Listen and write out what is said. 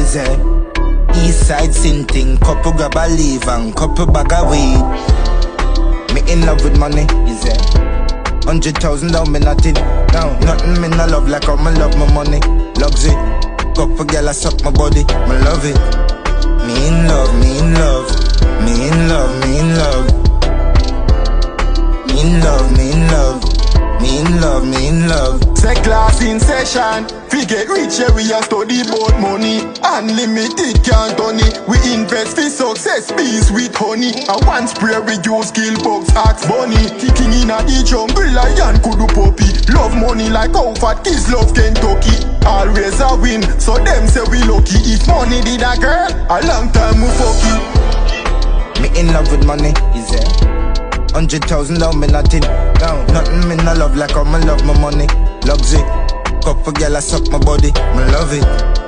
is it? Eastside sinting, couple grab a leave and couple bag of weed. Me in love with money, is it? 100,000 down, me nothing. No, nothing me no love like how me love my money. Luxury, couple gyal a suck my body, me love it. Me in love, me in love, me in love, me in love, me in love, me in love, me in love, me in love. Say class in session, we get rich here, we a study about money. Unlimited can't turn it. We invest for success, peace with honey. And one spray we use skill box, axe bunny. Kicking in a the jungle, lion kudu puppy. Love money like how fat kids love Kentucky. Always a win, so them say we lucky. If money did a girl, a long time we fuck it. Me in love with money, is it? 100,000 down, me nothing. No, nothing me no love like how me love my money. Luxury, couple gyal a suck my body, me love it.